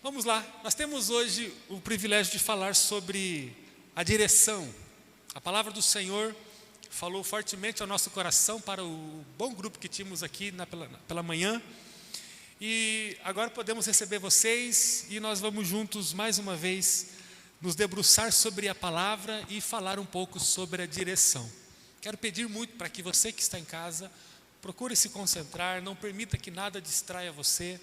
Vamos lá, nós temos hoje o privilégio de falar sobre a direção. A palavra do Senhor falou fortemente ao nosso coração para o bom grupo que tínhamos aqui pela manhã. E agora podemos receber vocês e nós vamos juntos mais uma vez nos debruçar sobre a palavra e falar um pouco sobre a direção. Quero pedir muito para que você que está em casa procure se concentrar, não permita que nada distraia você.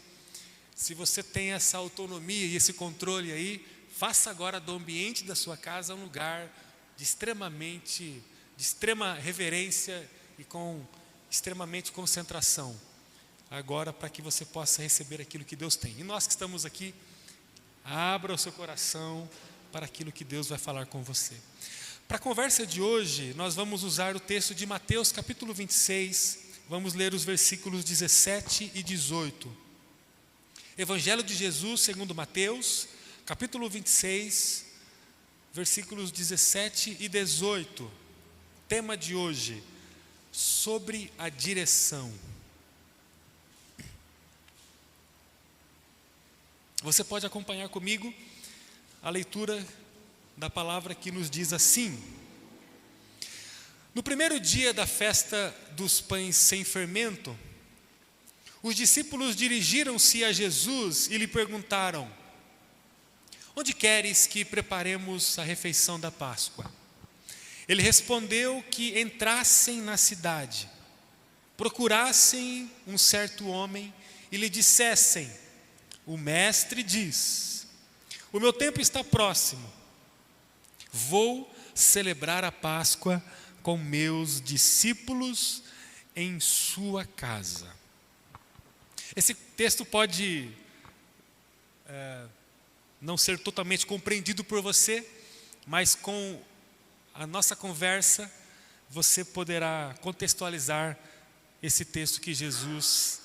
Se você tem essa autonomia e esse controle aí, faça agora do ambiente da sua casa um lugar de extrema reverência e com extremamente concentração. Agora, para que você possa receber aquilo que Deus tem. E nós que estamos aqui, abra o seu coração para aquilo que Deus vai falar com você. Para a conversa de hoje, nós vamos usar o texto de Mateus capítulo 26, vamos ler os versículos 17 e 18. Evangelho de Jesus segundo Mateus, capítulo 26, versículos 17 e 18. Tema de hoje, sobre a direção. Você pode acompanhar comigo a leitura da palavra que nos diz assim: no primeiro dia da festa dos pães sem fermento, os discípulos dirigiram-se a Jesus e lhe perguntaram: onde queres que preparemos a refeição da Páscoa? Ele respondeu que entrassem na cidade, procurassem um certo homem e lhe dissessem: o mestre diz, o meu tempo está próximo, vou celebrar a Páscoa com meus discípulos em sua casa. Esse texto pode não ser totalmente compreendido por você, mas com a nossa conversa você poderá contextualizar esse texto que Jesus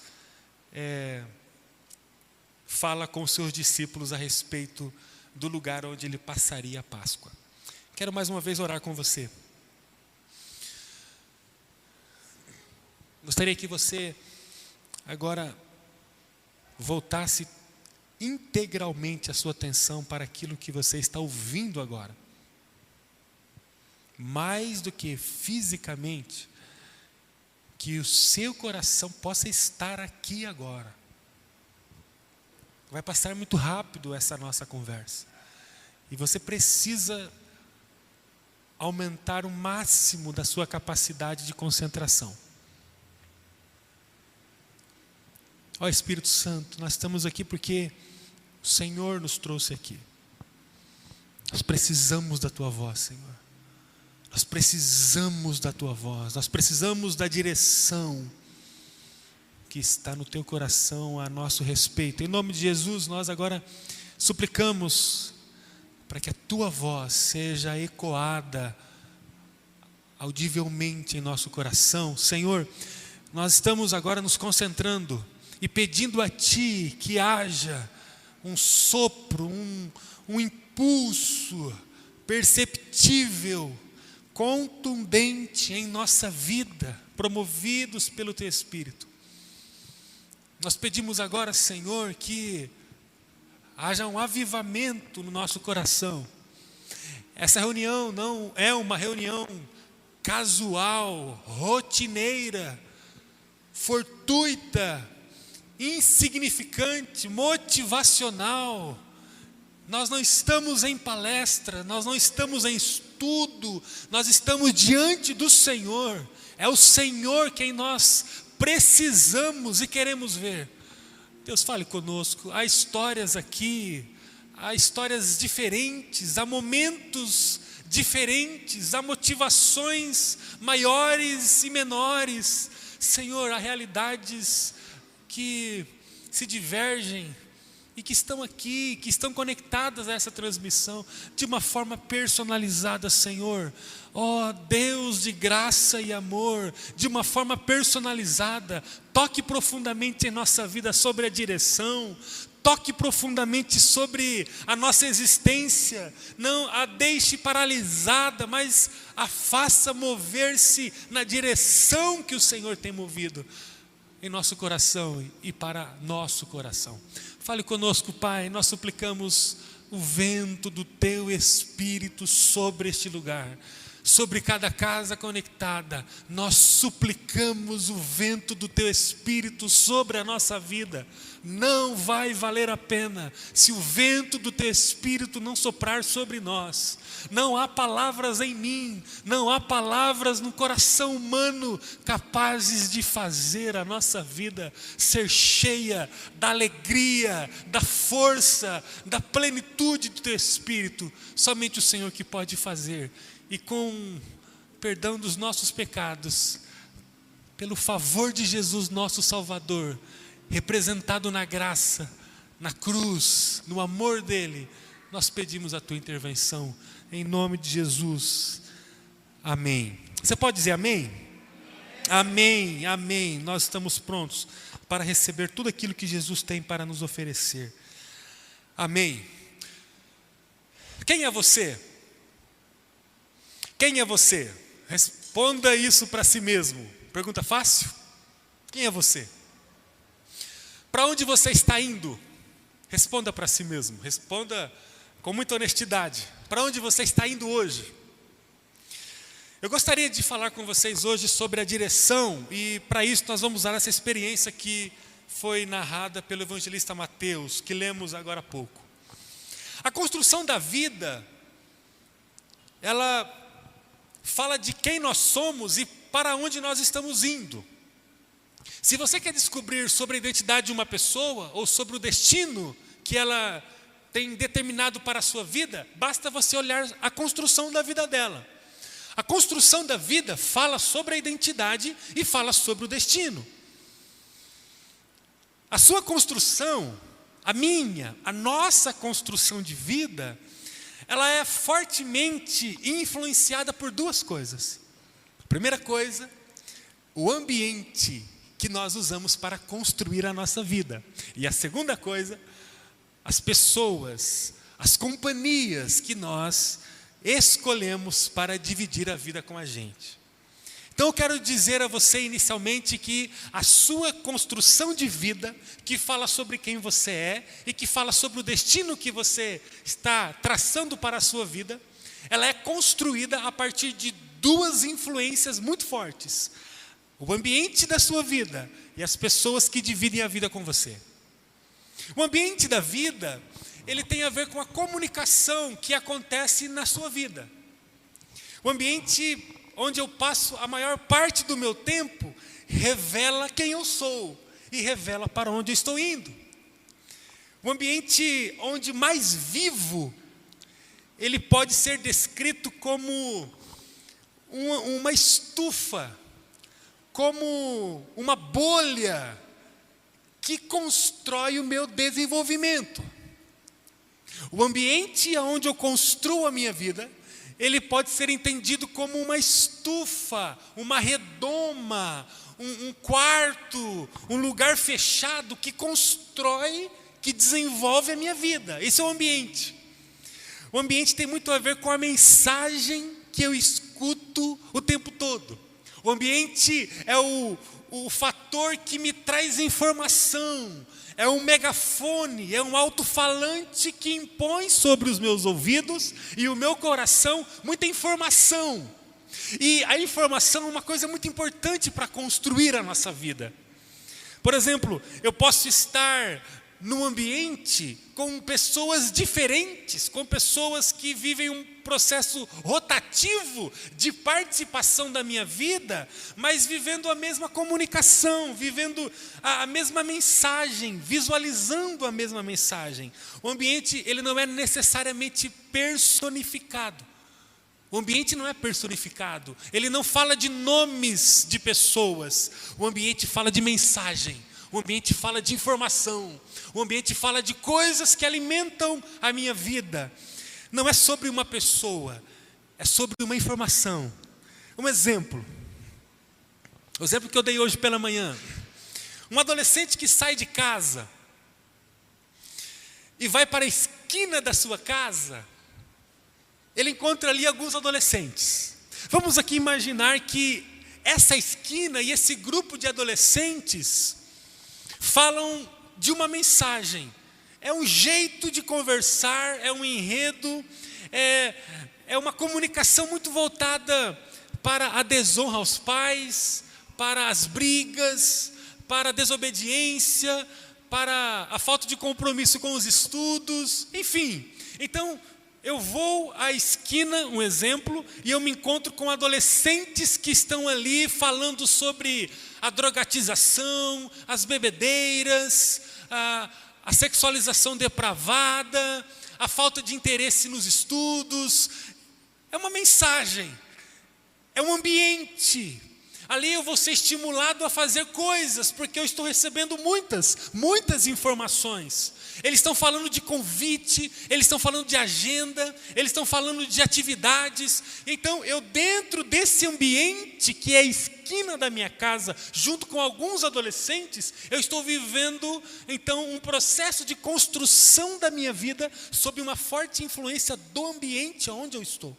fala com os seus discípulos a respeito do lugar onde ele passaria a Páscoa. Quero mais uma vez orar com você. Gostaria que você agora voltasse integralmente a sua atenção para aquilo que você está ouvindo agora. Mais do que fisicamente, que o seu coração possa estar aqui agora. Vai passar muito rápido essa nossa conversa. E você precisa aumentar o máximo da sua capacidade de concentração. Ó Espírito Santo, nós estamos aqui porque o Senhor nos trouxe aqui. Nós precisamos da Tua voz, Senhor. Nós precisamos da Tua voz. Nós precisamos da direção que está no Teu coração a nosso respeito. Em nome de Jesus, nós agora suplicamos para que a Tua voz seja ecoada audivelmente em nosso coração. Senhor, nós estamos agora nos concentrando e pedindo a Ti que haja um sopro, um impulso perceptível, contundente em nossa vida, promovidos pelo Teu Espírito. Nós pedimos agora, Senhor, que haja um avivamento no nosso coração. Essa reunião não é uma reunião casual, rotineira, fortuita, insignificante, motivacional. Nós não estamos em palestra, nós não estamos em estudo, nós estamos diante do Senhor. É o Senhor quem nós precisamos e queremos ver. Deus, fale conosco. Há histórias aqui, há histórias diferentes, há momentos diferentes, há motivações maiores e menores. Senhor, há realidades que se divergem e que estão aqui, que estão conectadas a essa transmissão de uma forma personalizada, Senhor. Ó Deus de graça e amor, de uma forma personalizada, toque profundamente em nossa vida sobre a direção, toque profundamente sobre a nossa existência, não a deixe paralisada, mas a faça mover-se na direção que o Senhor tem movido em nosso coração e para nosso coração. Fale conosco, Pai, nós suplicamos o vento do Teu Espírito sobre este lugar, sobre cada casa conectada. Nós suplicamos o vento do Teu Espírito sobre a nossa vida. Não vai valer a pena se o vento do Teu Espírito não soprar sobre nós. Não há palavras em mim, não há palavras no coração humano capazes de fazer a nossa vida ser cheia da alegria, da força, da plenitude do Teu Espírito. Somente o Senhor que pode fazer. E com perdão dos nossos pecados, pelo favor de Jesus nosso Salvador, representado na graça, na cruz, no amor dele, nós pedimos a Tua intervenção, em nome de Jesus, amém. Você pode dizer amém? Amém, amém. Nós estamos prontos para receber tudo aquilo que Jesus tem para nos oferecer, amém. Quem é você? Quem é você? Responda isso para si mesmo. Pergunta fácil? Quem é você? Para onde você está indo? Responda para si mesmo. Responda com muita honestidade. Para onde você está indo hoje? Eu gostaria de falar com vocês hoje sobre a direção. E para isso nós vamos usar essa experiência que foi narrada pelo evangelista Mateus, que lemos agora há pouco. A construção da vida, ela fala de quem nós somos e para onde nós estamos indo. Se você quer descobrir sobre a identidade de uma pessoa ou sobre o destino que ela tem determinado para a sua vida, basta você olhar a construção da vida dela. A construção da vida fala sobre a identidade e fala sobre o destino. A sua construção, a minha, a nossa construção de vida, ela é fortemente influenciada por duas coisas. A primeira coisa, o ambiente que nós usamos para construir a nossa vida. E a segunda coisa, as pessoas, as companhias que nós escolhemos para dividir a vida com a gente. Então eu quero dizer a você inicialmente que a sua construção de vida, que fala sobre quem você é e que fala sobre o destino que você está traçando para a sua vida, ela é construída a partir de duas influências muito fortes: o ambiente da sua vida e as pessoas que dividem a vida com você. O ambiente da vida, ele tem a ver com a comunicação que acontece na sua vida. O ambiente onde eu passo a maior parte do meu tempo revela quem eu sou e revela para onde eu estou indo. O ambiente onde mais vivo, ele pode ser descrito como uma estufa, como uma bolha que constrói o meu desenvolvimento. O ambiente onde eu construo a minha vida, ele pode ser entendido como uma estufa, uma redoma, um quarto, um lugar fechado que constrói, que desenvolve a minha vida. Esse é o ambiente. O ambiente tem muito a ver com a mensagem que eu escuto o tempo todo. O ambiente é o fator que me traz informação, é um megafone, é um alto-falante que impõe sobre os meus ouvidos e o meu coração muita informação. E a informação é uma coisa muito importante para construir a nossa vida. Por exemplo, eu posso estar num ambiente com pessoas diferentes, com pessoas que vivem um processo rotativo de participação da minha vida, mas vivendo a mesma comunicação, vivendo a mesma mensagem, visualizando a mesma mensagem. O ambiente, ele não é necessariamente personificado. O ambiente não é personificado, ele não fala de nomes de pessoas, o ambiente fala de mensagem. O ambiente fala de informação, o ambiente fala de coisas que alimentam a minha vida. Não é sobre uma pessoa, é sobre uma informação. Um exemplo, o exemplo que eu dei hoje pela manhã. Um adolescente que sai de casa e vai para a esquina da sua casa, ele encontra ali alguns adolescentes. Vamos aqui imaginar que essa esquina e esse grupo de adolescentes falam de uma mensagem é um jeito de conversar, é um enredo, é uma comunicação muito voltada para a desonra aos pais, para as brigas, para a desobediência, para a falta de compromisso com os estudos, enfim. Então, eu vou à esquina, um exemplo, e eu me encontro com adolescentes que estão ali falando sobre a drogatização, as bebedeiras, a sexualização depravada, a falta de interesse nos estudos. É uma mensagem, é um ambiente. Ali eu vou ser estimulado a fazer coisas, porque eu estou recebendo muitas informações. Eles estão falando de convite, eles estão falando de agenda, eles estão falando de atividades. Então, eu dentro desse ambiente, que é a esquina da minha casa, junto com alguns adolescentes, eu estou vivendo, então, um processo de construção da minha vida, sob uma forte influência do ambiente onde eu estou.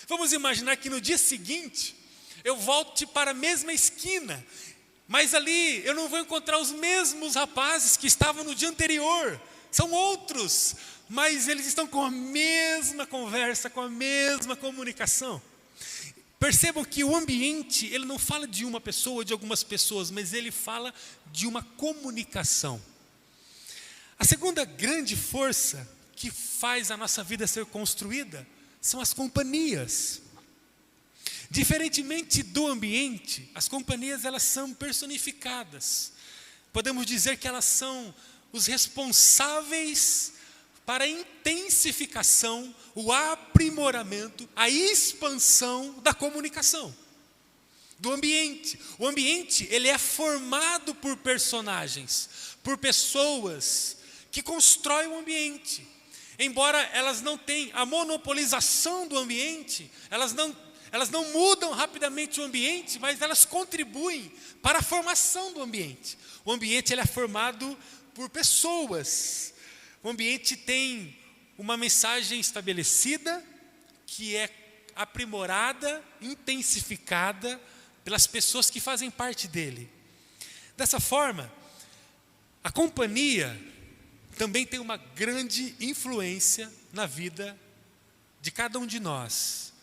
Vamos imaginar que no dia seguinte, eu volte para a mesma esquina, mas ali eu não vou encontrar os mesmos rapazes que estavam no dia anterior, são outros, mas eles estão com a mesma conversa, com a mesma comunicação. Percebam que o ambiente, ele não fala de uma pessoa ou de algumas pessoas, mas ele fala de uma comunicação. A segunda grande força que faz a nossa vida ser construída são as companhias. Diferentemente do ambiente, as companhias, elas são personificadas. Podemos dizer que elas são os responsáveis para a intensificação, o aprimoramento, a expansão da comunicação, do ambiente. O ambiente, ele é formado por personagens, por pessoas que constroem o ambiente. Embora elas não tenham a monopolização do ambiente, elas não mudam rapidamente o ambiente, mas elas contribuem para a formação do ambiente. O ambiente, ele é formado por pessoas. O ambiente tem uma mensagem estabelecida, que é aprimorada, intensificada pelas pessoas que fazem parte dele. Dessa forma, a companhia também tem uma grande influência na vida de cada um de nós.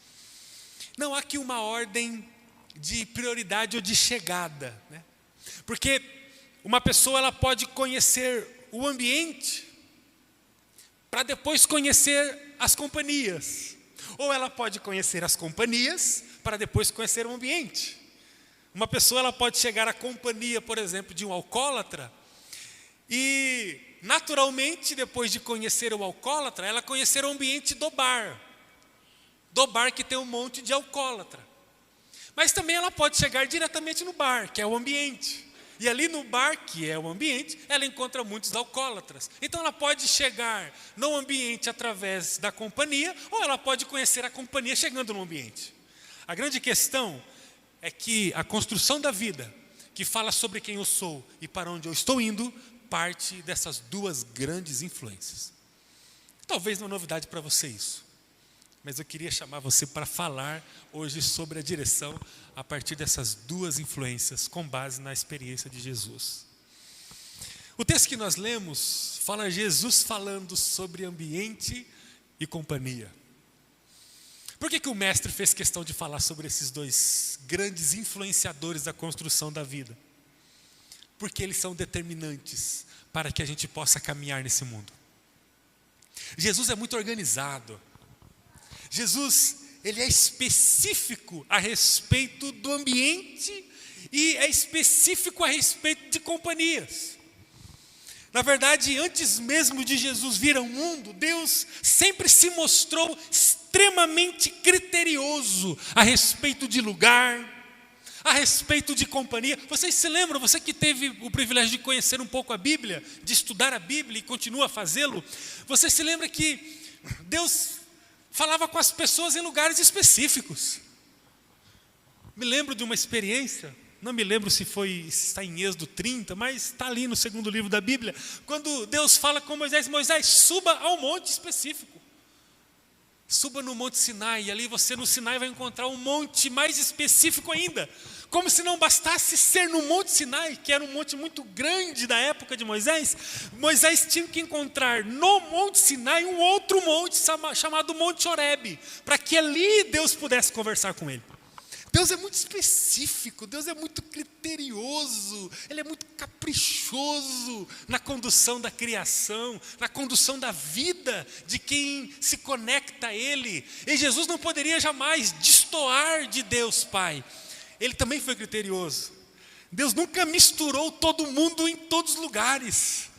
Não há aqui uma ordem de prioridade ou de chegada, né? Porque uma pessoa, ela pode conhecer o ambiente para depois conhecer as companhias. Ou ela pode conhecer as companhias para depois conhecer o ambiente. Uma pessoa, ela pode chegar à companhia, por exemplo, de um alcoólatra e, naturalmente, depois de conhecer o alcoólatra, ela conhecer o ambiente do bar que tem um monte de alcoólatra. Mas também ela pode chegar diretamente no bar, que é o ambiente. E ali no bar, que é o ambiente, ela encontra muitos alcoólatras. Então ela pode chegar no ambiente através da companhia, ou ela pode conhecer a companhia chegando no ambiente. A grande questão é que a construção da vida, que fala sobre quem eu sou e para onde eu estou indo, parte dessas duas grandes influências. Talvez não é novidade para você isso, mas eu queria chamar você para falar hoje sobre a direção a partir dessas duas influências, com base na experiência de Jesus. O texto que nós lemos fala Jesus falando sobre ambiente e companhia. Por que o mestre fez questão de falar sobre esses dois grandes influenciadores da construção da vida? Porque eles são determinantes para que a gente possa caminhar nesse mundo. Jesus é muito organizado. Jesus, ele é específico a respeito do ambiente e é específico a respeito de companhias. Na verdade, antes mesmo de Jesus vir ao mundo, Deus sempre se mostrou extremamente criterioso a respeito de lugar, a respeito de companhia. Vocês se lembram, você que teve o privilégio de conhecer um pouco a Bíblia, de estudar a Bíblia e continua a fazê-lo, você se lembra que Deus falava com as pessoas em lugares específicos. Me lembro de uma experiência, não me lembro se está em Êxodo 30, mas está ali no segundo livro da Bíblia, quando Deus fala com Moisés: Moisés, suba ao monte específico. Suba no Monte Sinai, e ali você no Sinai vai encontrar um monte mais específico ainda, Como se não bastasse ser no Monte Sinai, que era um monte muito grande da época de Moisés, Moisés tinha que encontrar no Monte Sinai um outro monte chamado Monte Horebe, para que ali Deus pudesse conversar com ele. Deus é muito específico, Deus é muito criterioso, Ele é muito caprichoso na condução da criação, na condução da vida de quem se conecta a Ele. E Jesus não poderia jamais destoar de Deus Pai. Ele também foi criterioso. Deus nunca misturou todo mundo em todos os lugares.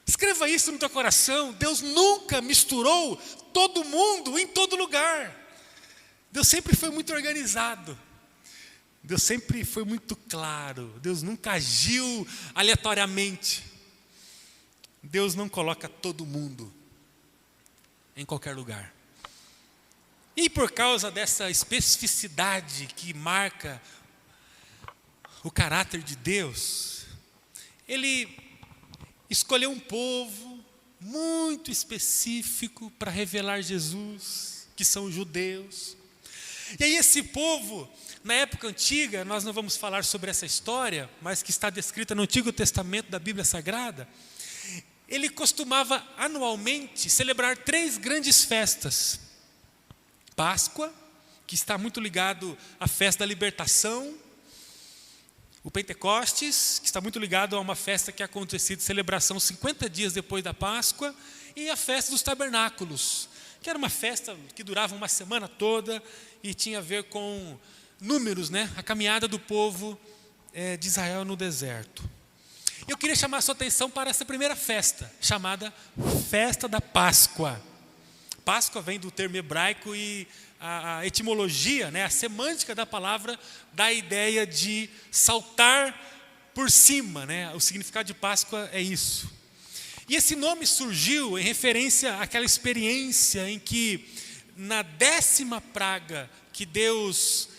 Escreva isso no teu coração. Deus nunca misturou todo mundo em todo lugar. Deus sempre foi muito organizado. Deus sempre foi muito claro. Deus nunca agiu aleatoriamente. Deus não coloca todo mundo em qualquer lugar. E por causa dessa especificidade que marca o caráter de Deus, Ele escolheu um povo muito específico para revelar Jesus, que são os judeus. E aí esse povo, na época antiga, nós não vamos falar sobre essa história, mas que está descrita no Antigo Testamento da Bíblia Sagrada, ele costumava anualmente celebrar 3 grandes festas. Páscoa, que está muito ligado à festa da libertação. O Pentecostes, que está muito ligado a uma festa que acontecia de celebração 50 dias depois da Páscoa. E a festa dos tabernáculos, que era uma festa que durava uma semana toda e tinha a ver com números, né? A caminhada do povo de Israel no deserto. Eu queria chamar a sua atenção para essa primeira festa, chamada Festa da Páscoa. Páscoa vem do termo hebraico e a etimologia, né, a semântica da palavra dá a ideia de saltar por cima, né? O significado de Páscoa é isso. E esse nome surgiu em referência àquela experiência em que, na 10ª praga que Deus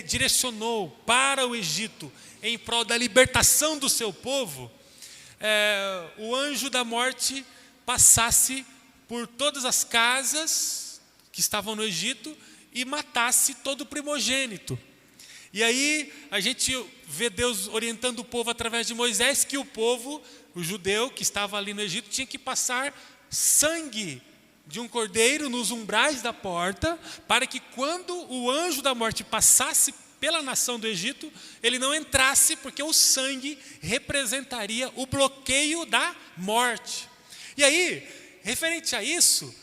direcionou para o Egito em prol da libertação do seu povo, o anjo da morte passasse por todas as casas que estavam no Egito e matasse todo o primogênito. E aí a gente vê Deus orientando o povo através de Moisés, que o povo, o judeu que estava ali no Egito, tinha que passar sangue de um cordeiro nos umbrais da porta, para que quando o anjo da morte passasse pela nação do Egito, ele não entrasse, porque o sangue representaria o bloqueio da morte. E aí, referente a isso,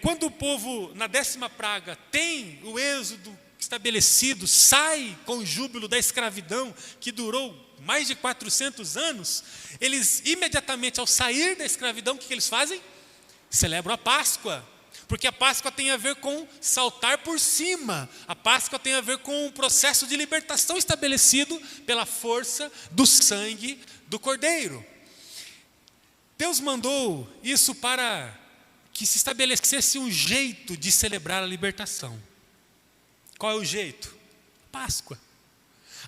quando o povo, na 10ª praga, tem o êxodo estabelecido, sai com júbilo da escravidão, que durou mais de 400 anos, eles imediatamente, ao sair da escravidão, o que eles fazem? Celebram a Páscoa, porque a Páscoa tem a ver com saltar por cima, a Páscoa tem a ver com um processo de libertação estabelecido pela força do sangue do Cordeiro. Deus mandou isso para que se estabelecesse um jeito de celebrar a libertação. Qual é o jeito? Páscoa.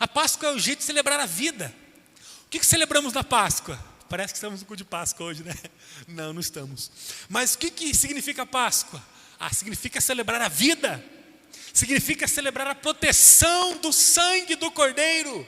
A Páscoa é o jeito de celebrar a vida. O que celebramos na Páscoa? Parece que estamos no culto de Páscoa hoje, né? Não estamos. Mas o que significa Páscoa? Significa celebrar a vida. Significa celebrar a proteção do sangue do Cordeiro.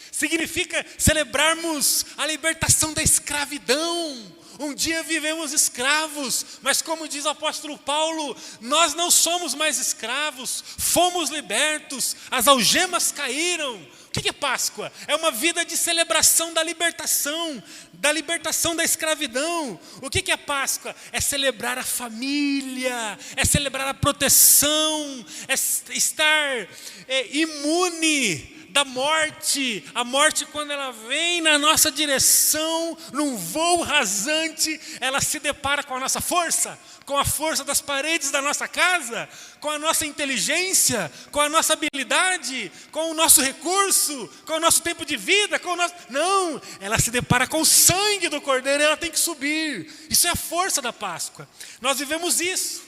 Significa celebrarmos a libertação da escravidão. Um dia vivemos escravos, mas como diz o apóstolo Paulo, nós não somos mais escravos, fomos libertos, as algemas caíram. O que é Páscoa? É uma vida de celebração da libertação da escravidão. O que é Páscoa? É celebrar a família, é celebrar a proteção, é estar imune da morte. A morte, quando ela vem na nossa direção, num voo rasante, ela se depara com a nossa força, com a força das paredes da nossa casa, com a nossa inteligência, com a nossa habilidade, com o nosso recurso, com o nosso tempo de vida, Não, ela se depara com o sangue do Cordeiro e ela tem que subir. Isso é a força da Páscoa. Nós vivemos isso.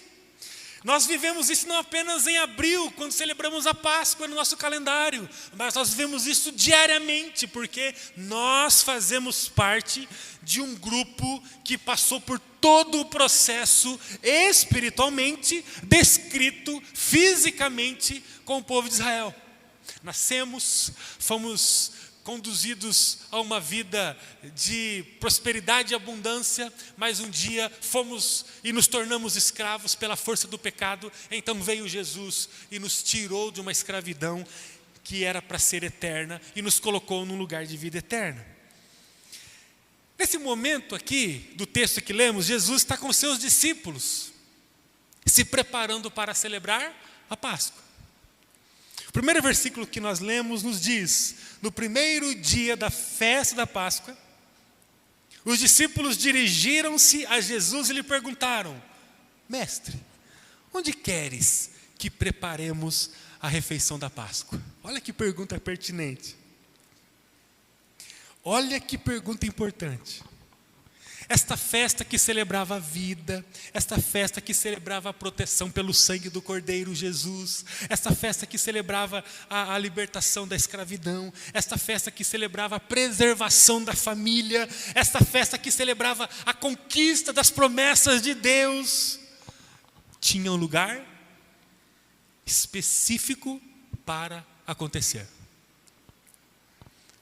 Nós vivemos isso não apenas em abril, quando celebramos a Páscoa no nosso calendário, mas nós vivemos isso diariamente, porque nós fazemos parte de um grupo que passou por todo o processo espiritualmente descrito fisicamente com o povo de Israel. Nascemos, fomos conduzidos a uma vida de prosperidade e abundância, mas um dia fomos e nos tornamos escravos pela força do pecado. Então veio Jesus e nos tirou de uma escravidão que era para ser eterna e nos colocou num lugar de vida eterna. Nesse momento aqui do texto que lemos, Jesus está com seus discípulos, se preparando para celebrar a Páscoa. O primeiro versículo que nós lemos nos diz: no primeiro dia da festa da Páscoa, os discípulos dirigiram-se a Jesus e lhe perguntaram: Mestre, onde queres que preparemos a refeição da Páscoa? Olha que pergunta pertinente. Olha que pergunta importante. Esta festa que celebrava a vida, esta festa que celebrava a proteção pelo sangue do Cordeiro Jesus, esta festa que celebrava a libertação da escravidão, esta festa que celebrava a preservação da família, esta festa que celebrava a conquista das promessas de Deus, tinha um lugar específico para acontecer.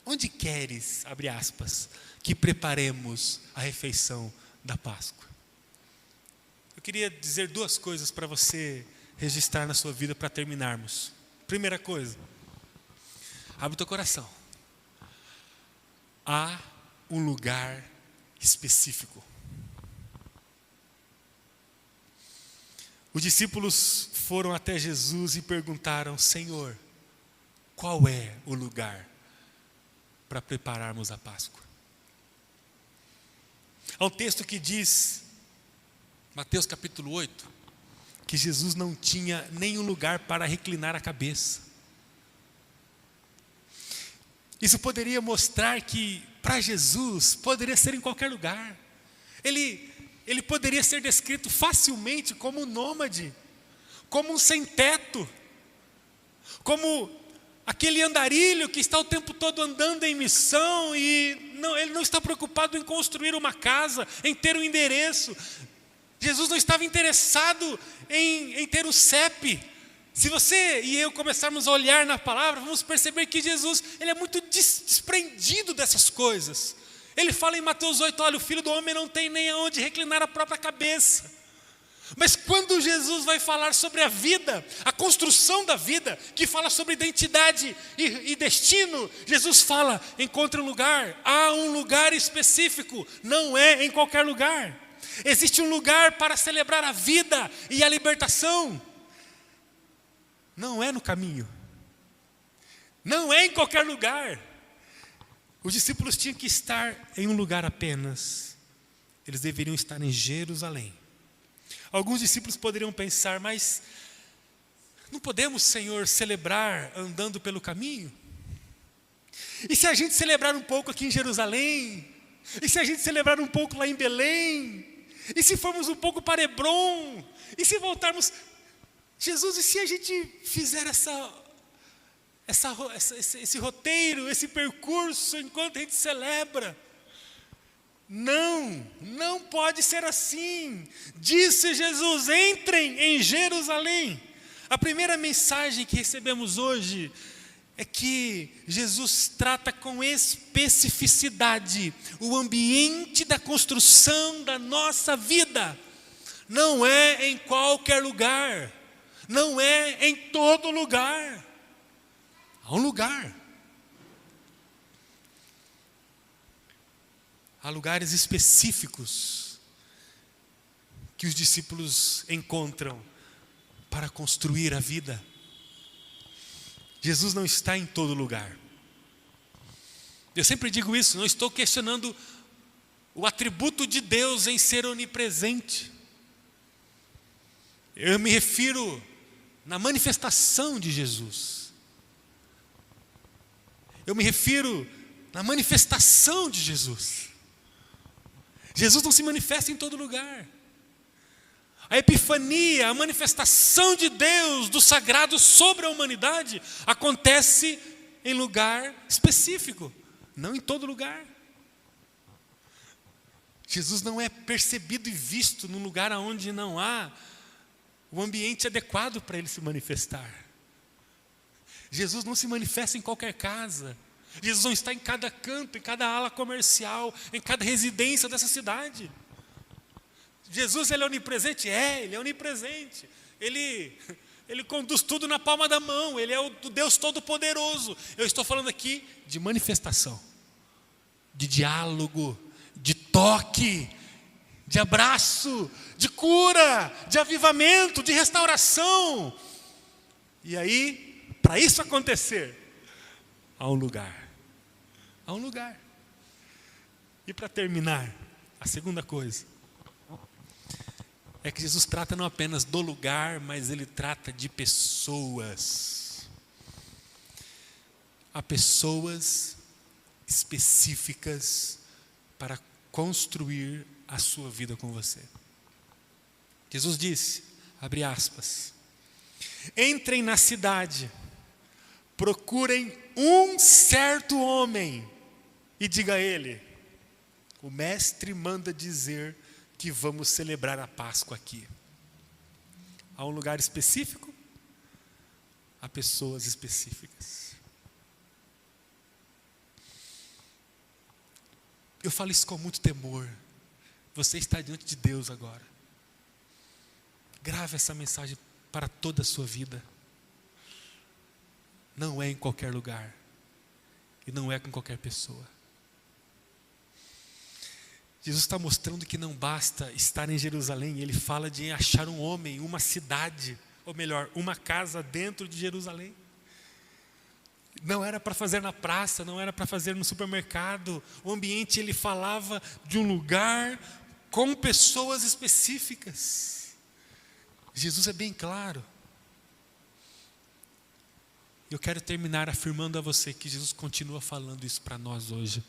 Onde queres, abre aspas, que preparemos a refeição da Páscoa? Eu queria dizer duas coisas para você registrar na sua vida para terminarmos. Primeira coisa, abre o teu coração. Há um lugar específico. Os discípulos foram até Jesus e perguntaram: Senhor, qual é o lugar para prepararmos a Páscoa? Há um texto que diz, Mateus capítulo 8, que Jesus não tinha nenhum lugar para reclinar a cabeça. Isso poderia mostrar que para Jesus poderia ser em qualquer lugar. Ele poderia ser descrito facilmente como um nômade, como um sem-teto, como aquele andarilho que está o tempo todo andando em missão e ele não está preocupado em construir uma casa, em ter um endereço. Jesus não estava interessado em ter o CEP. Se você e eu começarmos a olhar na palavra, vamos perceber que Jesus ele é muito desprendido dessas coisas. Ele fala em Mateus 8, olha, o Filho do Homem não tem nem aonde reclinar a própria cabeça. Mas quando Jesus vai falar sobre a vida, a construção da vida, que fala sobre identidade e destino, Jesus fala, encontre um lugar. Há um lugar específico, não é em qualquer lugar. Existe um lugar para celebrar a vida e a libertação. Não é no caminho. Não é em qualquer lugar. Os discípulos tinham que estar em um lugar apenas. Eles deveriam estar em Jerusalém. Alguns discípulos poderiam pensar, mas não podemos, Senhor, celebrar andando pelo caminho? E se a gente celebrar um pouco aqui em Jerusalém? E se a gente celebrar um pouco lá em Belém? E se formos um pouco para Hebrom? E se voltarmos... Jesus, e se a gente fizer esse roteiro, esse percurso enquanto a gente celebra? Não pode ser assim. Disse Jesus: entrem em Jerusalém. A primeira mensagem que recebemos hoje é que Jesus trata com especificidade o ambiente da construção da nossa vida. Não é em qualquer lugar, não é em todo lugar. Há um lugar. Há lugares específicos que os discípulos encontram para construir a vida. Jesus não está em todo lugar. Eu sempre digo isso, não estou questionando o atributo de Deus em ser onipresente. Eu me refiro na manifestação de Jesus. Eu me refiro na manifestação de Jesus. Jesus não se manifesta em todo lugar. A epifania, a manifestação de Deus, do sagrado sobre a humanidade, acontece em lugar específico, não em todo lugar. Jesus não é percebido e visto num lugar onde não há o ambiente adequado para ele se manifestar. Jesus não se manifesta em qualquer casa. Jesus não está em cada canto, em cada ala comercial, em cada residência dessa cidade. Jesus, ele é onipresente? Ele é onipresente. Ele conduz tudo na palma da mão. Ele é o Deus Todo-Poderoso. Eu estou falando aqui de manifestação, de diálogo, de toque, de abraço, de cura, de avivamento, de restauração. E aí, para isso acontecer, há um lugar. Há um lugar. E para terminar, a segunda coisa é que Jesus trata não apenas do lugar, mas ele trata de pessoas. Há pessoas específicas para construir a sua vida com você. Jesus disse, abre aspas, entrem na cidade, procurem um certo homem e diga a ele, o mestre manda dizer que vamos celebrar a Páscoa aqui. Há um lugar específico, há pessoas específicas. Eu falo isso com muito temor. Você está diante de Deus agora. Grave essa mensagem para toda a sua vida. Não é em qualquer lugar. E não é com qualquer pessoa. Jesus está mostrando que não basta estar em Jerusalém. Ele fala de achar um homem, uma cidade, ou melhor, uma casa dentro de Jerusalém. Não era para fazer na praça, não era para fazer no supermercado. O ambiente, ele falava de um lugar com pessoas específicas. Jesus é bem claro. Eu quero terminar afirmando a você que Jesus continua falando isso para nós hoje.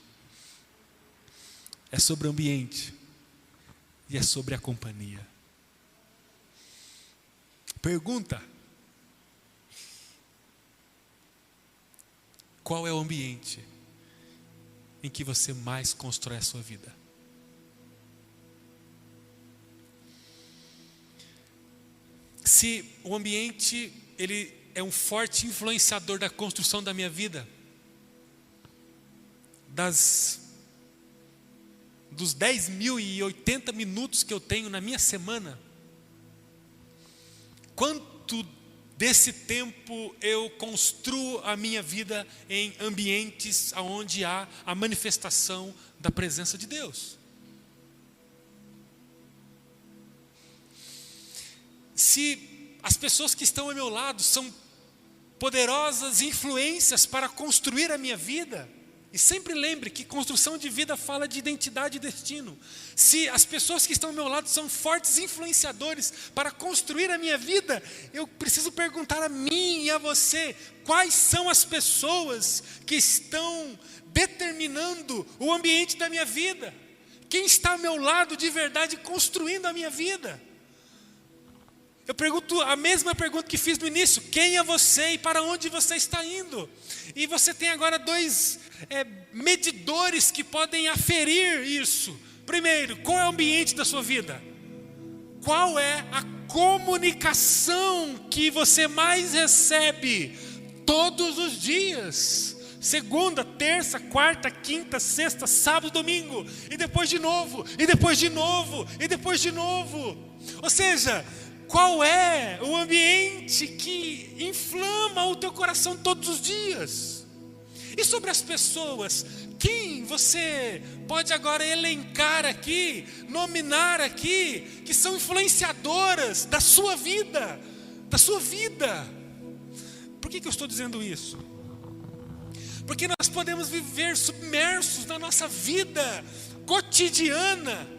É sobre o ambiente e é sobre a companhia. Pergunta: qual é o ambiente em que você mais constrói a sua vida? Se o ambiente ele é um forte influenciador da construção da minha vida, dos 10.080 minutos que eu tenho na minha semana, quanto desse tempo eu construo a minha vida em ambientes onde há a manifestação da presença de Deus? Se as pessoas que estão ao meu lado são poderosas influências para construir a minha vida, e sempre lembre que construção de vida fala de identidade e destino. Se as pessoas que estão ao meu lado são fortes influenciadores para construir a minha vida, eu preciso perguntar a mim e a você, quais são as pessoas que estão determinando o ambiente da minha vida? Quem está ao meu lado de verdade construindo a minha vida? Eu pergunto a mesma pergunta que fiz no início: quem é você e para onde você está indo? E você tem agora dois medidores que podem aferir isso. Primeiro, qual é o ambiente da sua vida? Qual é a comunicação que você mais recebe todos os dias? Segunda, terça, quarta, quinta, sexta, sábado, domingo. E depois de novo, e depois de novo, e depois de novo. Ou seja, qual é o ambiente que inflama o teu coração todos os dias? E sobre as pessoas, quem você pode agora elencar aqui, nominar aqui, que são influenciadoras da sua vida, da sua vida? Por que eu estou dizendo isso? Porque nós podemos viver submersos na nossa vida cotidiana,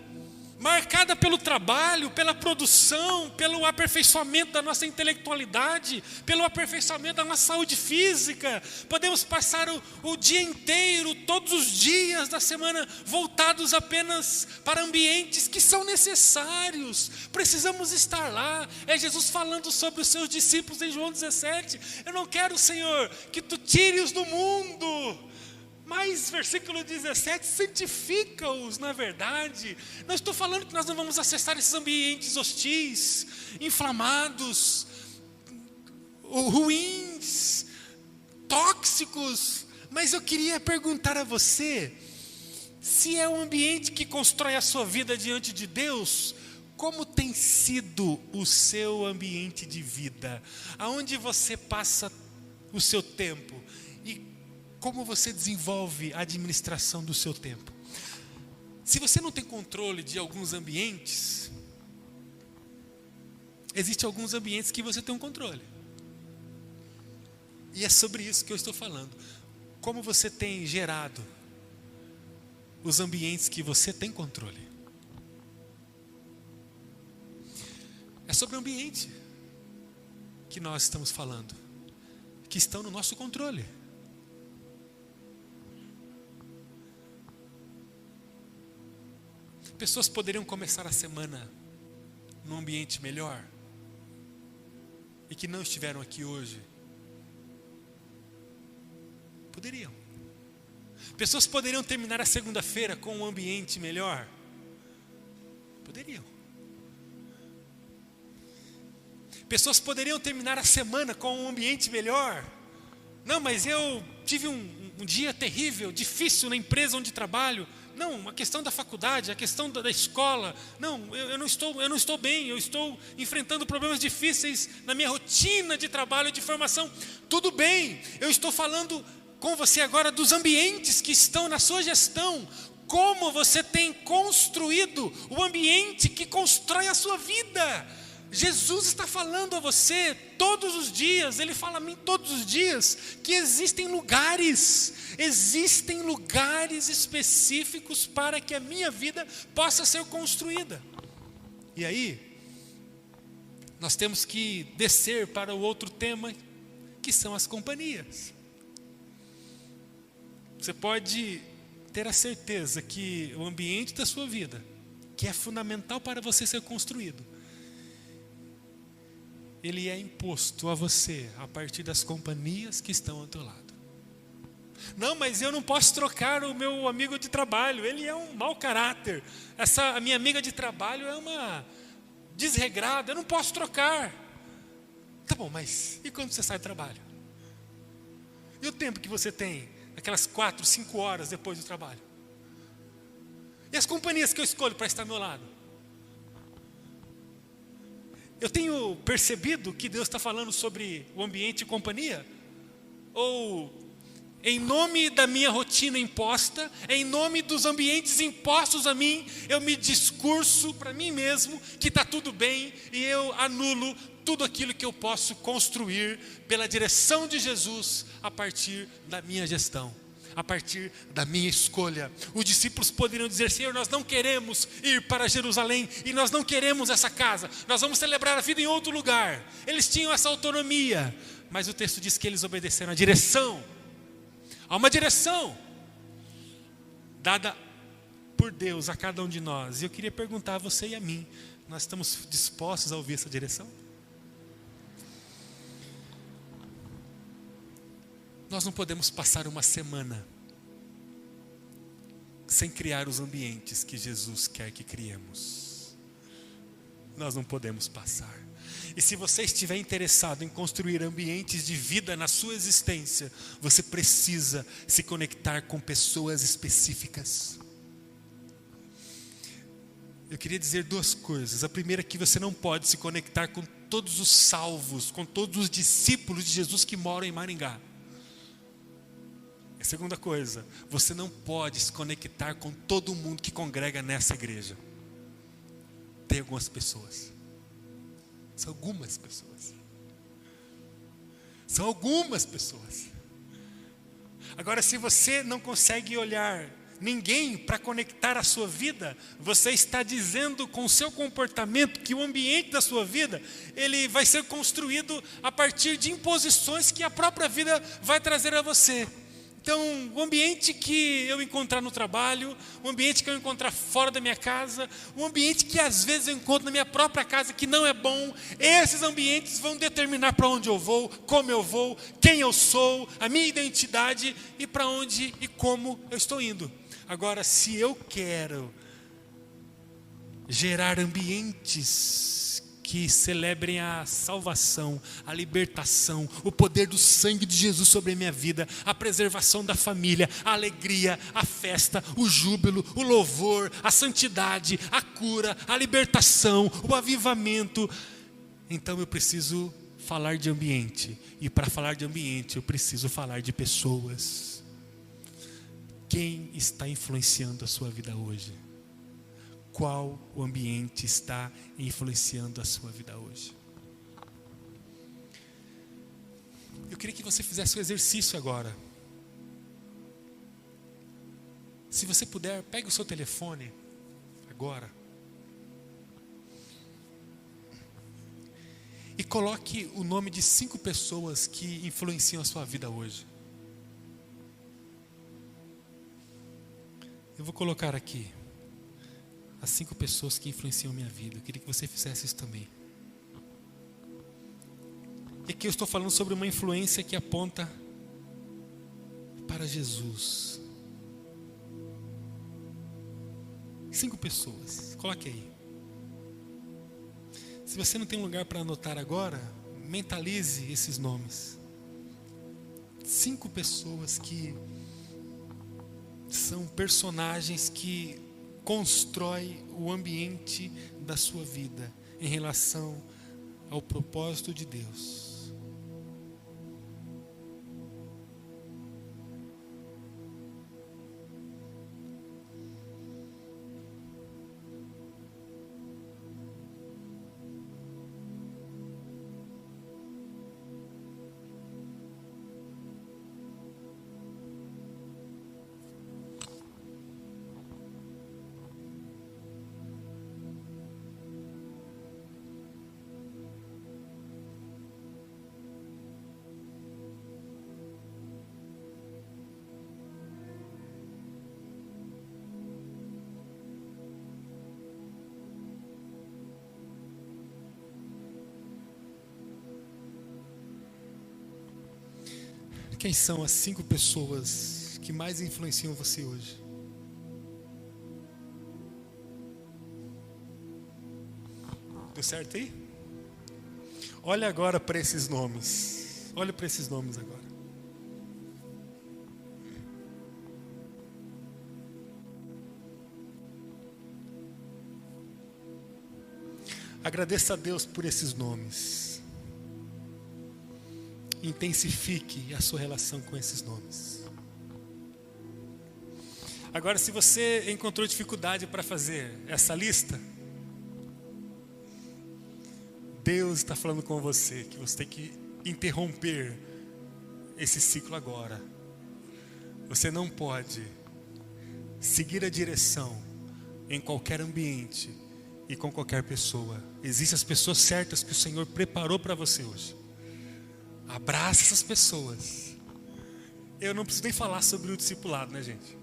marcada pelo trabalho, pela produção, pelo aperfeiçoamento da nossa intelectualidade, pelo aperfeiçoamento da nossa saúde física. Podemos passar o dia inteiro, todos os dias da semana, voltados apenas para ambientes que são necessários. Precisamos estar lá. É Jesus falando sobre os seus discípulos em João 17. Eu não quero, Senhor, que tu tire-os do mundo, mas, versículo 17, santifica-os na verdade. Não estou falando que nós não vamos acessar esses ambientes hostis, inflamados, ruins, tóxicos. Mas eu queria perguntar a você, se é um ambiente que constrói a sua vida diante de Deus, como tem sido o seu ambiente de vida? Aonde você passa o seu tempo? E como você desenvolve a administração do seu tempo? Se você não tem controle de alguns ambientes, existem alguns ambientes que você tem um controle. E é sobre isso que eu estou falando. Como você tem gerado os ambientes que você tem controle? É sobre o ambiente que nós estamos falando, que estão no nosso controle. Pessoas poderiam começar a semana num ambiente melhor e que não estiveram aqui hoje. Poderiam. Pessoas poderiam terminar a segunda-feira com um ambiente melhor. Poderiam. Pessoas poderiam terminar a semana com um ambiente melhor. Não, mas eu tive um dia terrível, difícil na empresa onde trabalho. Não, a questão da faculdade, a questão da escola. Não, eu não estou bem, eu estou enfrentando problemas difíceis na minha rotina de trabalho e de formação. Tudo bem, eu estou falando com você agora dos ambientes que estão na sua gestão. Como você tem construído o ambiente que constrói a sua vida? Jesus está falando a você todos os dias, Ele fala a mim todos os dias, que existem lugares específicos para que a minha vida possa ser construída. E aí, nós temos que descer para o outro tema, que são as companhias. Você pode ter a certeza que o ambiente da sua vida, que é fundamental para você ser construído, ele é imposto a você a partir das companhias que estão ao teu lado. Não, mas eu não posso trocar o meu amigo de trabalho, ele é um mau caráter. A minha amiga de trabalho é uma desregrada, eu não posso trocar. Tá bom, mas e quando você sai do trabalho? E o tempo que você tem, aquelas 4, 5 horas depois do trabalho? E as companhias que eu escolho para estar ao meu lado? Eu tenho percebido que Deus está falando sobre o ambiente e companhia? Ou, em nome da minha rotina imposta, em nome dos ambientes impostos a mim, eu me discurso para mim mesmo que está tudo bem e eu anulo tudo aquilo que eu posso construir pela direção de Jesus a partir da minha gestão, a partir da minha escolha. Os discípulos poderiam dizer: Senhor, nós não queremos ir para Jerusalém e nós não queremos essa casa, nós vamos celebrar a vida em outro lugar. Eles tinham essa autonomia, mas o texto diz que eles obedeceram à direção. Há uma direção dada por Deus a cada um de nós. E eu queria perguntar a você e a mim: nós estamos dispostos a ouvir essa direção? Nós não podemos passar uma semana sem criar os ambientes que Jesus quer que criemos. Nós não podemos passar. E se você estiver interessado em construir ambientes de vida na sua existência, você precisa se conectar com pessoas específicas. Eu queria dizer 2 coisas. A primeira é que você não pode se conectar com todos os salvos, com todos os discípulos de Jesus que moram em Maringá. A segunda coisa, você não pode se conectar com todo mundo que congrega nessa igreja. Tem algumas pessoas. São algumas pessoas. São algumas pessoas. Agora, se você não consegue olhar ninguém para conectar a sua vida, você está dizendo com o seu comportamento que o ambiente da sua vida, ele vai ser construído a partir de imposições que a própria vida vai trazer a você. Então, o ambiente que eu encontrar no trabalho, o ambiente que eu encontrar fora da minha casa, o ambiente que às vezes eu encontro na minha própria casa que não é bom, esses ambientes vão determinar para onde eu vou, como eu vou, quem eu sou, a minha identidade e para onde e como eu estou indo. Agora, se eu quero gerar ambientes que celebrem a salvação, a libertação, o poder do sangue de Jesus sobre a minha vida, a preservação da família, a alegria, a festa, o júbilo, o louvor, a santidade, a cura, a libertação, o avivamento. Então eu preciso falar de ambiente, e para falar de ambiente eu preciso falar de pessoas. Quem está influenciando a sua vida hoje? Qual o ambiente está influenciando a sua vida hoje? Eu queria que você fizesse um exercício agora. Se você puder, pegue o seu telefone agora e coloque o nome de 5 pessoas que influenciam a sua vida hoje. Eu vou colocar aqui as 5 pessoas que influenciam a minha vida. Eu queria que você fizesse isso também. E aqui eu estou falando sobre uma influência que aponta para Jesus. 5 pessoas, coloque aí. Se você não tem um lugar para anotar agora, mentalize esses nomes. 5 pessoas que são personagens que constrói o ambiente da sua vida em relação ao propósito de Deus. Quem são as 5 pessoas que mais influenciam você hoje? Deu certo aí? Olha agora para esses nomes. Olha para esses nomes agora. Agradeça a Deus por esses nomes. Intensifique a sua relação com esses nomes. Agora, se você encontrou dificuldade para fazer essa lista, Deus está falando com você que você tem que interromper esse ciclo agora. Você não pode seguir a direção em qualquer ambiente e com qualquer pessoa. Existem as pessoas certas que o Senhor preparou para você hoje. Abraça essas pessoas. Eu não preciso nem falar sobre o discipulado, né, gente?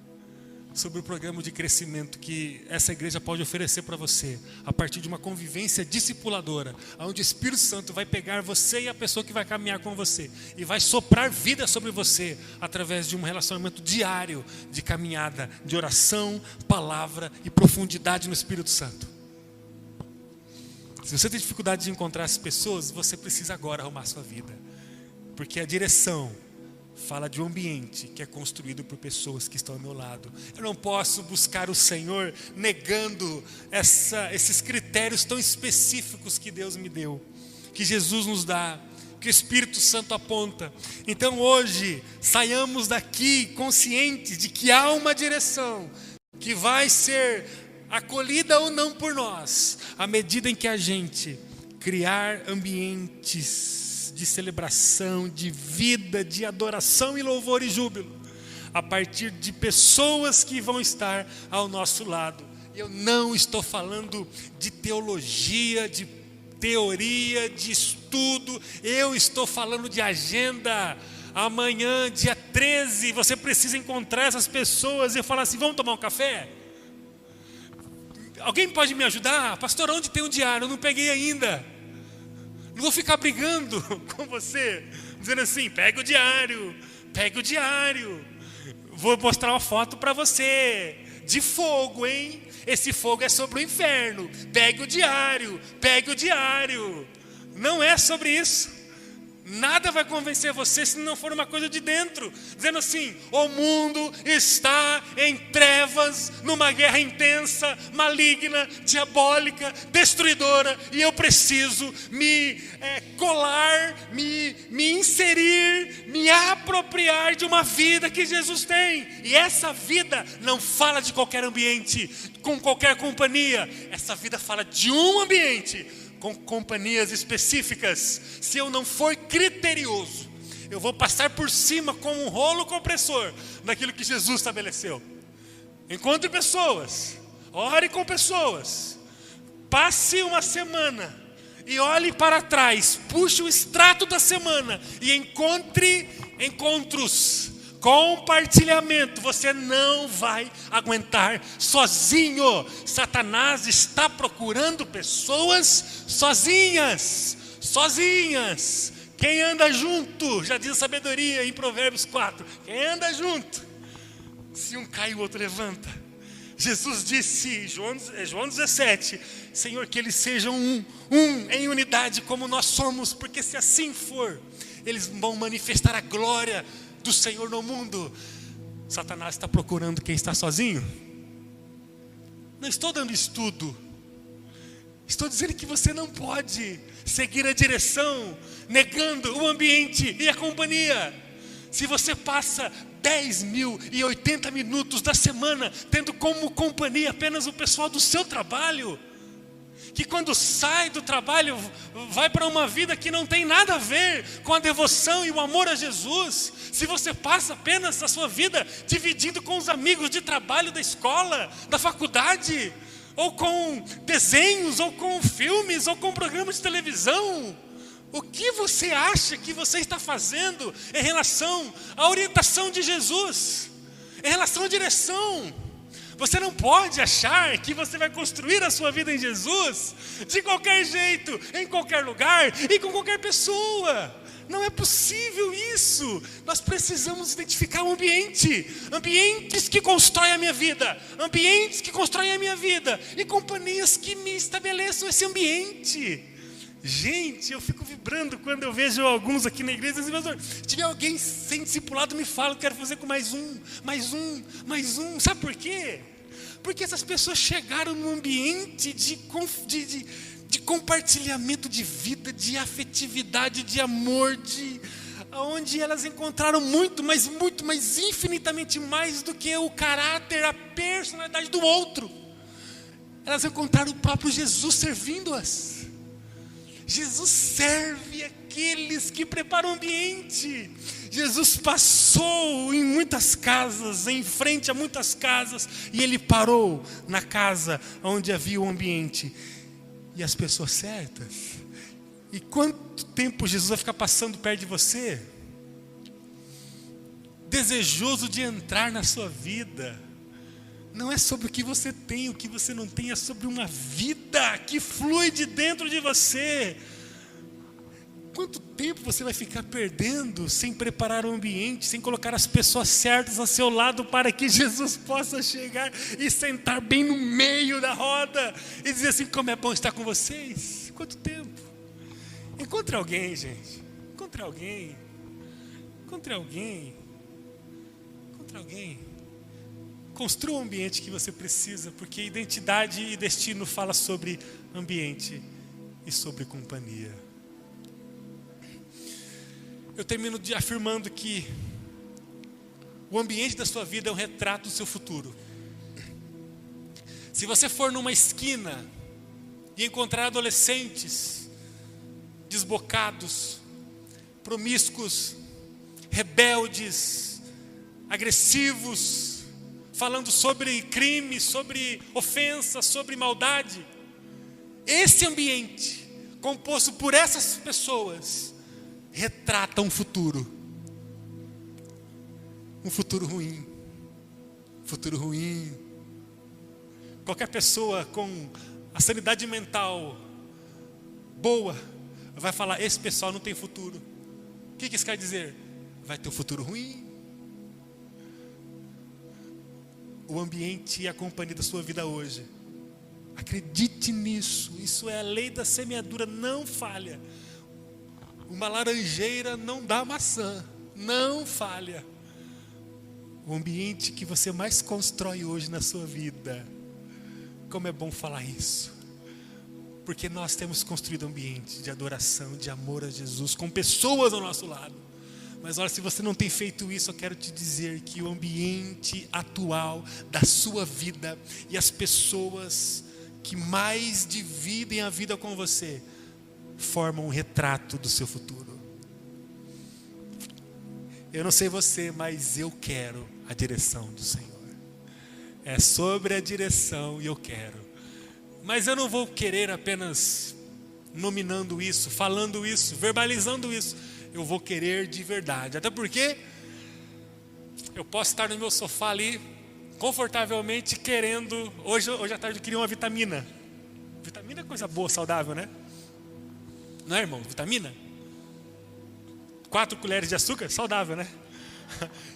Sobre o programa de crescimento que essa igreja pode oferecer para você, a partir de uma convivência discipuladora, onde o Espírito Santo vai pegar você e a pessoa que vai caminhar com você, e vai soprar vida sobre você, através de um relacionamento diário, de caminhada, de oração, palavra e profundidade no Espírito Santo. Se você tem dificuldade de encontrar as pessoas, você precisa agora arrumar a sua vida. Porque a direção fala de um ambiente que é construído por pessoas que estão ao meu lado. Eu não posso buscar o Senhor negando esses critérios tão específicos que Deus me deu, que Jesus nos dá, que o Espírito Santo aponta. Então hoje, saiamos daqui conscientes de que há uma direção que vai ser acolhida ou não por nós, à medida em que a gente criar ambientes de celebração, de vida, de adoração e louvor e júbilo, a partir de pessoas que vão estar ao nosso lado. Eu não estou falando de teologia, de teoria, de estudo, eu estou falando de agenda. Amanhã, dia 13, você precisa encontrar essas pessoas e falar assim: vamos tomar um café? Alguém pode me ajudar? Pastor, onde tem um diário? Eu não peguei ainda. Não vou ficar brigando com você, dizendo assim: pega o diário. Vou mostrar uma foto para você De fogo, hein? Esse fogo é sobre o inferno. Pegue o diário, pegue o diário. Não é sobre isso. Nada vai convencer você se não for uma coisa de dentro, dizendo assim: o mundo está em trevas, numa guerra intensa, maligna, diabólica, destruidora, e eu preciso me colar, me inserir, me apropriar de uma vida que Jesus tem. E essa vida não fala de qualquer ambiente, com qualquer companhia. Essa vida fala de um ambiente, com companhias específicas. Se eu não for criterioso, eu vou passar por cima como um rolo compressor daquilo que Jesus estabeleceu. Encontre pessoas, ore com pessoas, passe uma semana e olhe para trás, puxe o extrato da semana e encontre encontros, compartilhamento. Você não vai aguentar sozinho. Satanás está procurando pessoas sozinhas. Quem anda junto, já diz a sabedoria em Provérbios 4, quem anda junto, se um cai o outro levanta. Jesus disse, João 17, Senhor, que eles sejam um em unidade como nós somos, porque se assim for, eles vão manifestar a glória do Senhor no mundo. Satanás está procurando quem está sozinho. Não estou dando estudo, estou dizendo que você não pode seguir a direção negando o ambiente e a companhia. Se você passa 10.080 minutos da semana tendo como companhia apenas o pessoal do seu trabalho, que quando sai do trabalho vai para uma vida que não tem nada a ver com a devoção e o amor a Jesus, se você passa apenas a sua vida dividindo com os amigos de trabalho da escola, da faculdade, ou com desenhos, ou com filmes, ou com programas de televisão, o que você acha que você está fazendo em relação à orientação de Jesus, em relação à direção? Você não pode achar que você vai construir a sua vida em Jesus de qualquer jeito, em qualquer lugar e com qualquer pessoa. Não é possível isso. Nós precisamos identificar um ambiente, ambientes que constroem a minha vida, ambientes que constroem a minha vida e companhias que me estabeleçam esse ambiente. Gente, eu fico vibrando quando eu vejo alguns aqui na igreja dizendo: pastor, se tiver alguém sem discipulado, me fala, eu quero fazer com mais um. Sabe por quê? Porque essas pessoas chegaram num ambiente de compartilhamento de vida, de afetividade, de amor, onde elas encontraram muito, mas infinitamente mais do que o caráter, a personalidade do outro. Elas encontraram o próprio Jesus servindo-as. Jesus serve aqueles que preparam o ambiente. Jesus passou em muitas casas, em frente a muitas casas, e Ele parou na casa onde havia o ambiente e as pessoas certas. E quanto tempo Jesus vai ficar passando perto de você, desejoso de entrar na sua vida? Não é sobre o que você tem, o que você não tem, é sobre uma vida que flui de dentro de você. Quanto tempo você vai ficar perdendo sem preparar o ambiente, sem colocar as pessoas certas ao seu lado para que Jesus possa chegar e sentar bem no meio da roda e dizer assim: como é bom estar com vocês? Quanto tempo? Encontre alguém, gente. Encontre alguém. Construa o ambiente que você precisa, porque identidade e destino fala sobre ambiente e sobre companhia. Eu termino afirmando que o ambiente da sua vida é um retrato do seu futuro. Se você for numa esquina e encontrar adolescentes desbocados, promíscuos, rebeldes, agressivos, falando sobre crime, sobre ofensa, sobre maldade, esse ambiente composto por essas pessoas retrata um futuro ruim. Qualquer pessoa com a sanidade mental boa vai falar: esse pessoal não tem futuro. O que isso quer dizer? Vai ter um futuro ruim. o ambiente e a companhia da sua vida hoje. Acredite nisso, isso é a lei da semeadura, não falha. Uma laranjeira não dá maçã, não falha. O ambiente que você mais constrói hoje na sua vida, como é bom falar isso, porque nós temos construído um ambiente de adoração, de amor a Jesus, com pessoas ao nosso lado. Mas olha, se você não tem feito isso, eu quero te dizer que o ambiente atual da sua vida e as pessoas que mais dividem a vida com você formam um retrato do seu futuro. Eu não sei você, mas eu quero a direção do Senhor. É sobre a direção e eu quero. Mas eu não vou querer apenas nominando isso, falando isso, verbalizando isso. Eu vou querer de verdade. Até porque eu posso estar no meu sofá ali, confortavelmente querendo. Hoje à tarde eu queria uma vitamina. Vitamina é coisa boa, saudável, né? Não é, irmão? Vitamina? 4 colheres de açúcar? Saudável, né?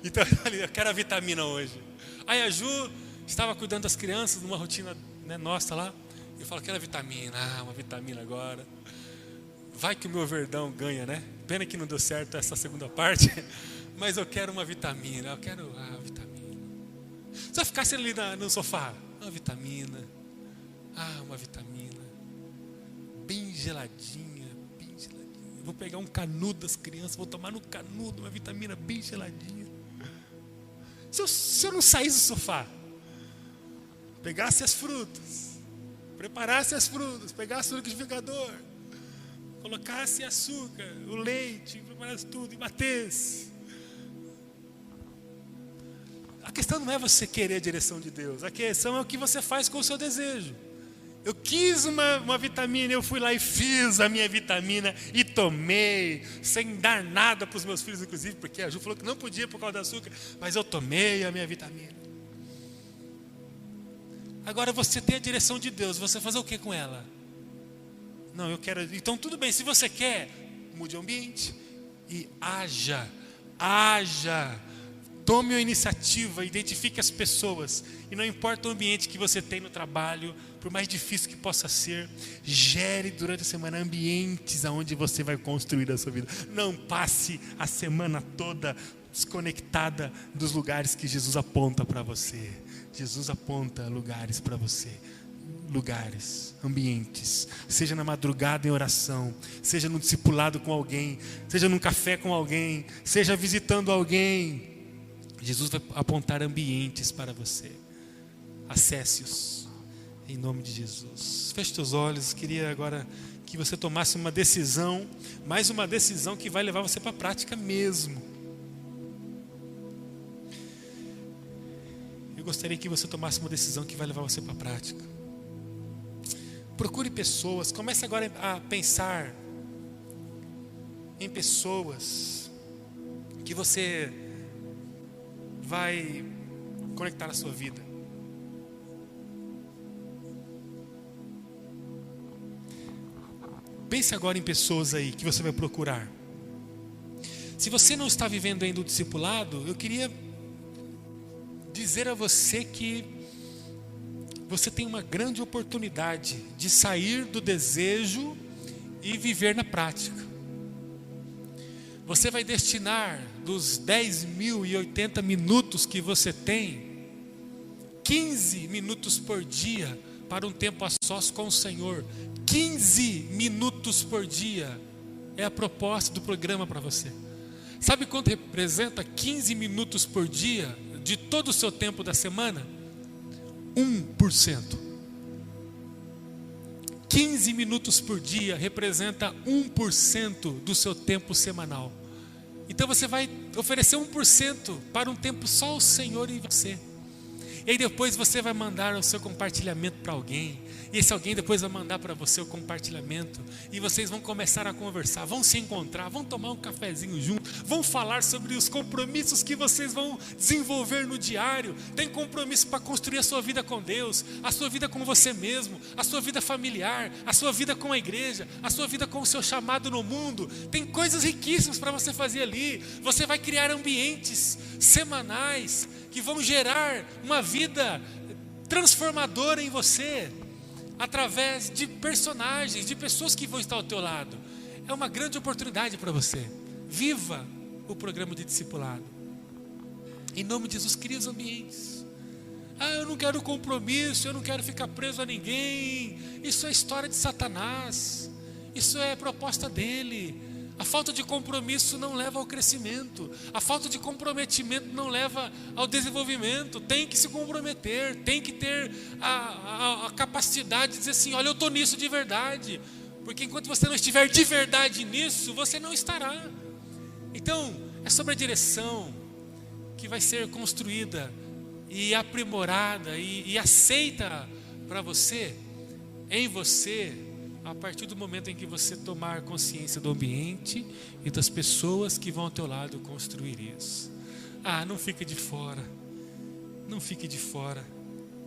Então eu quero a vitamina hoje. Aí a Ju estava cuidando das crianças numa rotina, né, nossa lá. Eu falo, quero a vitamina. Uma vitamina agora. Vai que o meu verdão ganha, né? Pena que não deu certo essa segunda parte. Mas eu quero uma vitamina. Eu quero a vitamina. Se eu ficasse ali no sofá, uma vitamina. Uma vitamina. Bem geladinha, bem geladinha. Eu vou pegar um canudo das crianças, vou tomar no canudo uma vitamina bem geladinha. Se eu não saísse do sofá, pegasse as frutas, preparasse as frutas, pegasse o liquidificador, colocasse açúcar, o leite, preparasse tudo e batesse. A questão não é você querer a direção de Deus. A questão é o que você faz com o seu desejo. Eu quis uma vitamina, eu fui lá e fiz a minha vitamina e tomei, sem dar nada para os meus filhos, inclusive, porque a Ju falou que não podia por causa do açúcar, mas eu tomei a minha vitamina. Agora você tem a direção de Deus, você vai fazer o que com ela? Não, eu quero. Então tudo bem, se você quer, mude o ambiente e haja. Tome a iniciativa, identifique as pessoas. E não importa o ambiente que você tem no trabalho, por mais difícil que possa ser, gere durante a semana ambientes onde você vai construir a sua vida. Não passe a semana toda desconectada dos lugares que Jesus aponta para você. Jesus aponta lugares para você. Lugares, ambientes, seja na madrugada em oração, seja no discipulado com alguém, seja num café com alguém, seja visitando alguém. Jesus vai apontar ambientes para você. Acesse-os em nome de Jesus. Feche teus olhos. Queria agora que você tomasse uma decisão, mais uma decisão que vai levar você para a prática mesmo. Eu gostaria que você tomasse uma decisão que vai levar você para a prática. Procure pessoas, comece agora a pensar em pessoas que você vai conectar na sua vida. Pense agora em pessoas aí que você vai procurar. Se você não está vivendo ainda o discipulado, eu queria dizer a você que você tem uma grande oportunidade de sair do desejo e viver na prática. Você vai destinar dos 10.080 minutos que você tem, 15 minutos por dia para um tempo a sós com o Senhor. 15 minutos por dia é a proposta do programa para você. Sabe quanto representa 15 minutos por dia de todo o seu tempo da semana? 1%. 15 minutos por dia representa 1% do seu tempo semanal. Então você vai oferecer 1% para um tempo só o Senhor e você. E aí depois você vai mandar o seu compartilhamento para alguém. E esse alguém depois vai mandar para você o compartilhamento. E vocês vão começar a conversar, vão se encontrar, vão tomar um cafezinho junto, vão falar sobre os compromissos que vocês vão desenvolver no diário. Tem compromisso para construir a sua vida com Deus, a sua vida com você mesmo, a sua vida familiar, a sua vida com a igreja, a sua vida com o seu chamado no mundo. Tem coisas riquíssimas para você fazer ali. Você vai criar ambientes semanais que vão gerar uma vida transformadora em você, através de personagens, de pessoas que vão estar ao teu lado. É uma grande oportunidade para você. Viva o programa de discipulado. Em nome de Jesus, cria os ambientes. Eu não quero compromisso, eu não quero ficar preso a ninguém. Isso é história de Satanás. Isso é proposta dele. A falta de compromisso não leva ao crescimento. A falta de comprometimento não leva ao desenvolvimento. Tem que se comprometer, tem que ter a capacidade de dizer assim, olha, eu estou nisso de verdade. Porque enquanto você não estiver de verdade nisso, você não estará. Então, é sobre a direção que vai ser construída e aprimorada e aceita para você, em você, a partir do momento em que você tomar consciência do ambiente e das pessoas que vão ao teu lado construir isso. Não fique de fora. Não fique de fora.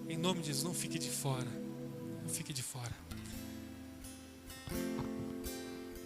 Em nome de Jesus, não fique de fora. Não fique de fora.